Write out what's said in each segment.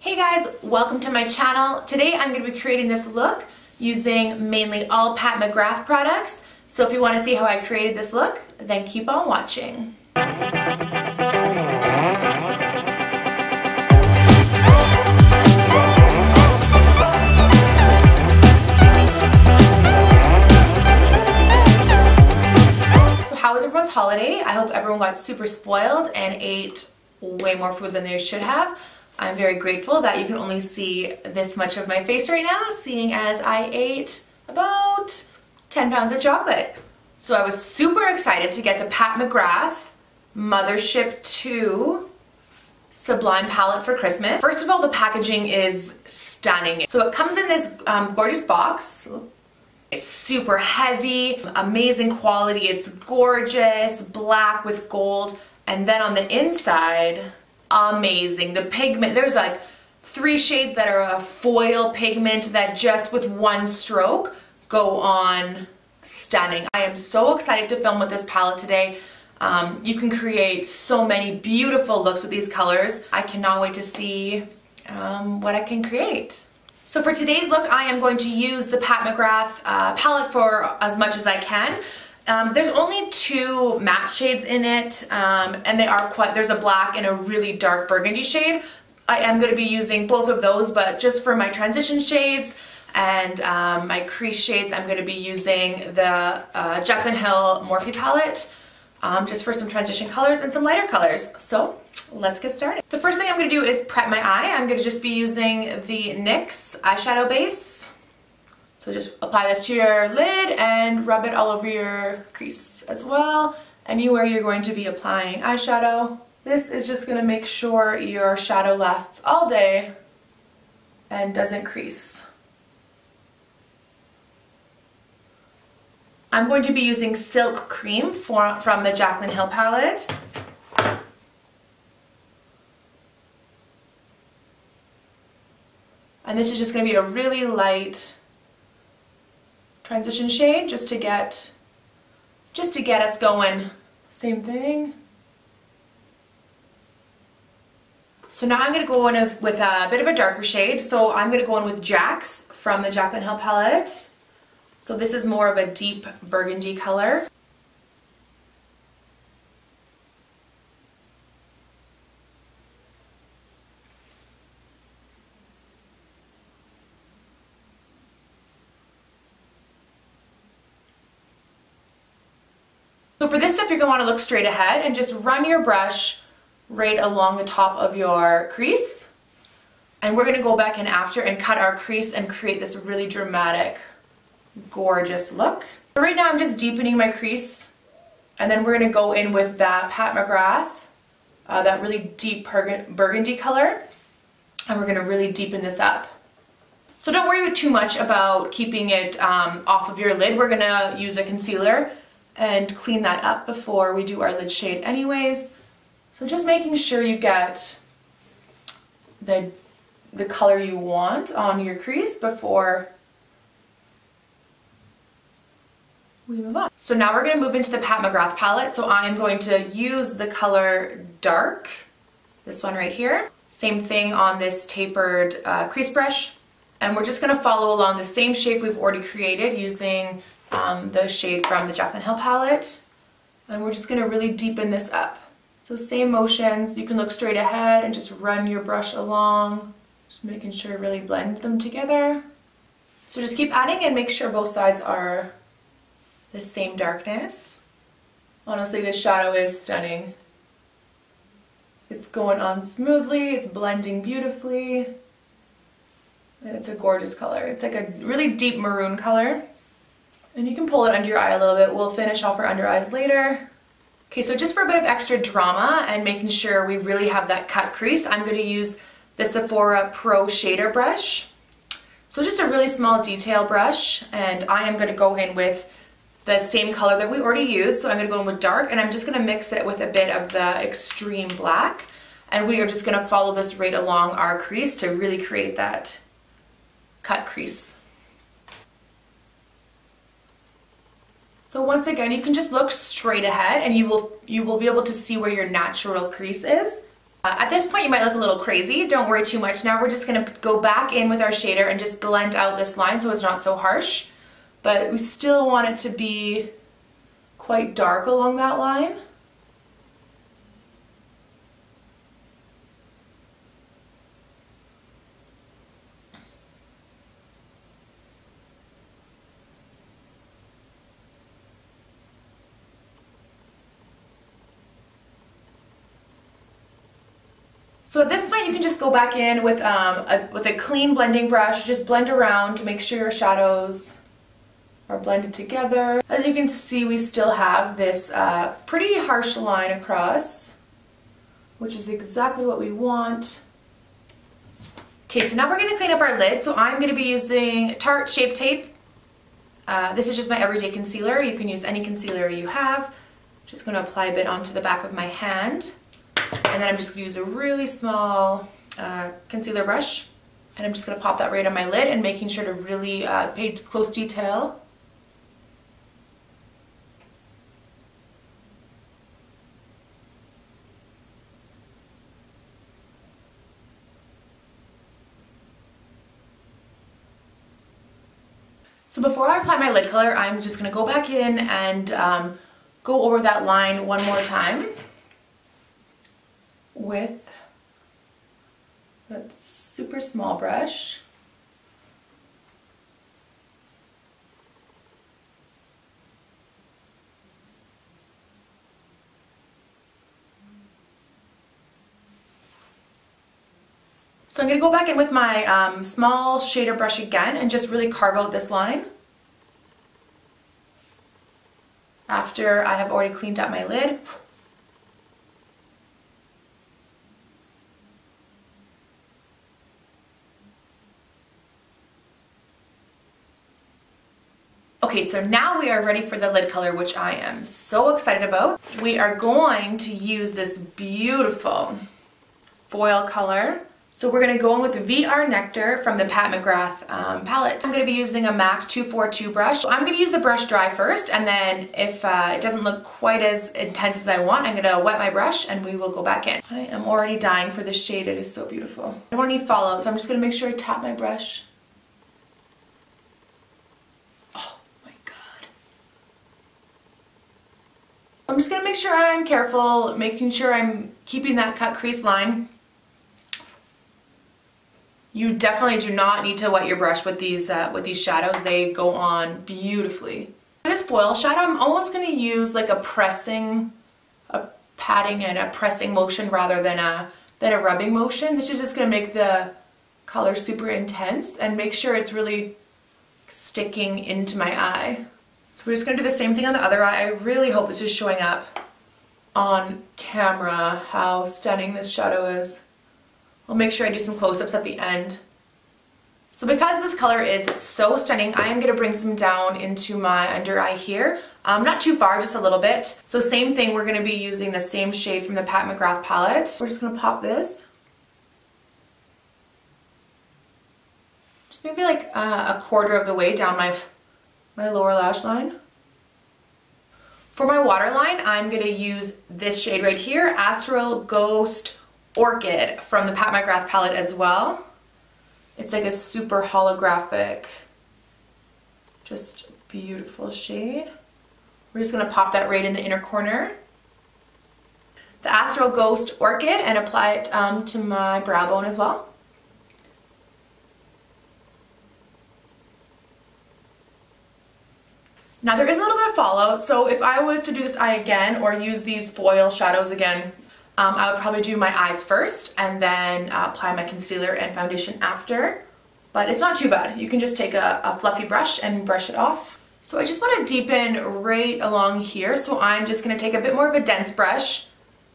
Hey guys, welcome to my channel. Today I'm going to be creating this look using mainly all Pat Mcgrath products. So if you want to see how I created this look, then keep on watching. So how was everyone's holiday? I hope everyone got super spoiled and ate way more food than they should have. I'm very grateful that you can only see this much of my face right now, seeing as I ate about 10 pounds of chocolate. So I was super excited to get the Pat Mcgrath Mothership II Sublime palette for Christmas. First of all, the packaging is stunning. So it comes in this gorgeous box. It's super heavy, amazing quality. It's gorgeous, black with gold. And then on the inside, amazing. The pigment, there's like 3 shades that are a foil pigment that just with one stroke go on stunning. I am so excited to film with this palette today. You can create so many beautiful looks with these colors. I cannot wait to see what I can create. So for today's look, I am going to use the Pat Mcgrath palette for as much as I can. There's only 2 matte shades in it, and they are there's a black and a really dark burgundy shade. I am going to be using both of those, but just for my transition shades and my crease shades, I'm going to be using the Jaclyn Hill Morphe palette, just for some transition colors and some lighter colors. So let's get started. The first thing I'm going to do is prep my eye. I'm going to just be using the NYX eyeshadow base. So just apply this to your lid and rub it all over your crease as well. Anywhere you're going to be applying eyeshadow. This is just going to make sure your shadow lasts all day and doesn't crease. I'm going to be using Silk Cream from the Jaclyn Hill palette. And this is just going to be a really light transition shade just to get us going. Same thing. So now I'm going to go in with a bit of a darker shade. So I'm going to go in with Jax from the Jaclyn Hill palette. So this is more of a deep burgundy color. So for this step, you're going to want to look straight ahead and just run your brush right along the top of your crease. And we're going to go back in after and cut our crease and create this really dramatic, gorgeous look. So right now I'm just deepening my crease, and then we're going to go in with that Pat Mcgrath, that really deep burgundy color, and we're going to really deepen this up. So don't worry too much about keeping it off of your lid. We're going to use a concealer and clean that up before we do our lid shade anyways. So just making sure you get the color you want on your crease before we move on. So now we're going to move into the Pat Mcgrath palette. So I'm going to use the color Dark, this one right here. Same thing on this tapered crease brush. And we're just going to follow along the same shape we've already created using the shade from the Jaclyn Hill palette, and we're just going to really deepen this up. So same motions, you can look straight ahead and just run your brush along, just making sure you really blend them together. So just keep adding and make sure both sides are the same darkness. Honestly, this shadow is stunning. It's going on smoothly, it's blending beautifully, and it's a gorgeous color. It's like a really deep maroon color. And you can pull it under your eye a little bit. We'll finish off our under eyes later. Okay, so just for a bit of extra drama and making sure we really have that cut crease, I'm going to use the Sephora Pro Shader brush. So just a really small detail brush, and I am going to go in with the same color that we already used. So I'm going to go in with dark, and I'm just going to mix it with a bit of the extreme black. And we are just going to follow this right along our crease to really create that cut crease. So once again, you can just look straight ahead and you will be able to see where your natural crease is. At this point you might look a little crazy, don't worry too much. Now we're just going to go back in with our shader and just blend out this line so it's not so harsh. But we still want it to be quite dark along that line. So at this point you can just go back in with a clean blending brush, just blend around to make sure your shadows are blended together. As you can see, we still have this pretty harsh line across, which is exactly what we want. Okay, so now we're going to clean up our lid. So I'm going to be using Tarte Shape Tape. This is just my everyday concealer. You can use any concealer you have. Just going to apply a bit onto the back of my hand. And then I'm just going to use a really small concealer brush. And I'm just going to pop that right on my lid and making sure to really pay close detail. So before I apply my lid color, I'm just going to go back in and go over that line one more time with that super small brush. So I'm going to go back in with my small shader brush again and just really carve out this line after I have already cleaned up my lid. Okay, so now we are ready for the lid color, which I am so excited about. We are going to use this beautiful foil color. So we're going to go in with VR Nectar from the Pat Mcgrath palette. I'm going to be using a MAC 242 brush. I'm going to use the brush dry first, and then if it doesn't look quite as intense as I want, I'm going to wet my brush and we will go back in. I am already dying for this shade. It is so beautiful. I don't need fallout, so I'm just going to make sure I tap my brush. Oh my god. I'm just going to make sure I'm careful, making sure I'm keeping that cut crease line. You definitely do not need to wet your brush with these shadows. They go on beautifully. For this foil shadow, I'm almost going to use like a patting and a pressing motion rather than a rubbing motion. This is just going to make the color super intense and make sure it's really sticking into my eye. So we're just going to do the same thing on the other eye. I really hope this is showing up on camera, how stunning this shadow is. I'll make sure I do some close-ups at the end. So because this color is so stunning, I am going to bring some down into my under eye here. Not too far, just a little bit. So same thing, we're going to be using the same shade from the Pat Mcgrath palette. We're just going to pop this. Just maybe like a quarter of the way down my lower lash line. For my waterline, I'm going to use this shade right here, Astral Ghost Orchid from the Pat Mcgrath palette as well. It's like a super holographic, just beautiful shade. We're just going to pop that right in the inner corner. The Astral Ghost Orchid, and apply it to my brow bone as well. Now there is a little bit of fallout, so if I was to do this eye again or use these foil shadows again, I would probably do my eyes first and then apply my concealer and foundation after. But it's not too bad. You can just take a fluffy brush and brush it off. So I just want to deepen right along here. So I'm just going to take a bit more of a dense brush.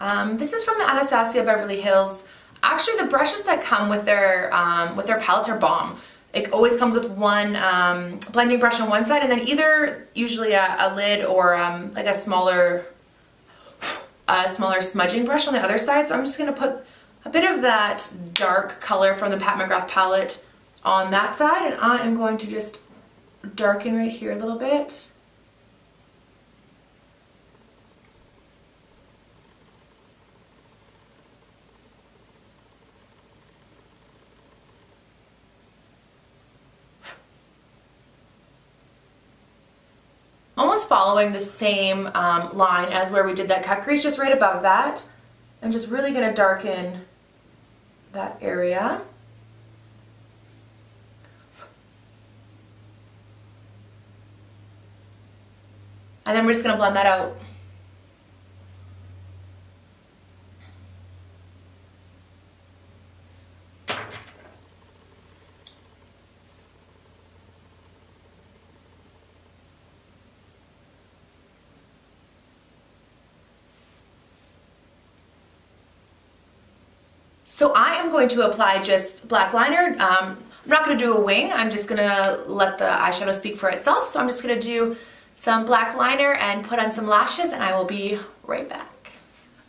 This is from the Anastasia Beverly Hills. Actually, the brushes that come with their palettes are bomb. It always comes with one blending brush on one side and then either usually a lid or like a smaller smudging brush on the other side. So I'm just going to put a bit of that dark color from the Pat Mcgrath palette on that side, and I am going to just darken right here a little bit. almost following the same line as where we did that cut crease, just right above that. And just really gonna darken that area. And then we're just gonna blend that out. So I am going to apply just black liner. I'm not going to do a wing. I'm just going to let the eyeshadow speak for itself. So I'm just going to do some black liner and put on some lashes, and I will be right back.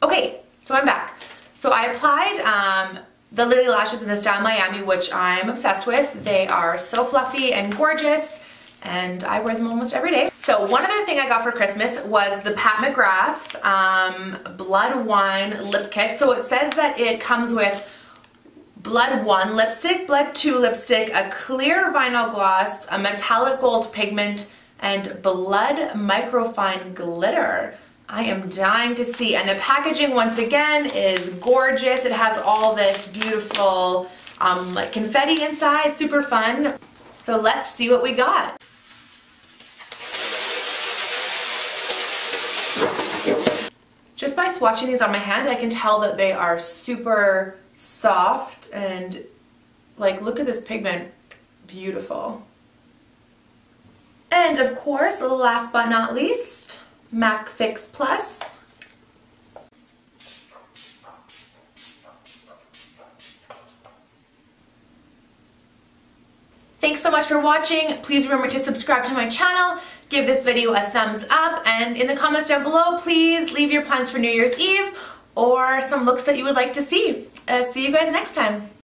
Okay, so I'm back. So I applied the Lily lashes in the style Miami, which I'm obsessed with. They are so fluffy and gorgeous, and I wear them almost every day. So one other thing I got for Christmas was the Pat Mcgrath Blood Wine Lip Kit. So it says that it comes with Blood 1 lipstick, Blood 2 lipstick, a clear vinyl gloss, a metallic gold pigment, and Blood Microfine glitter. I am dying to see. And the packaging, once again, is gorgeous. It has all this beautiful like confetti inside, super fun. So let's see what we got. Just by swatching these on my hand, I can tell that they are super soft and like, look at this pigment, beautiful. And of course, last but not least, MAC Fix Plus. Thanks so much for watching. Please remember to subscribe to my channel, give this video a thumbs up, and in the comments down below, please leave your plans for New Year's Eve or some looks that you would like to see. See you guys next time.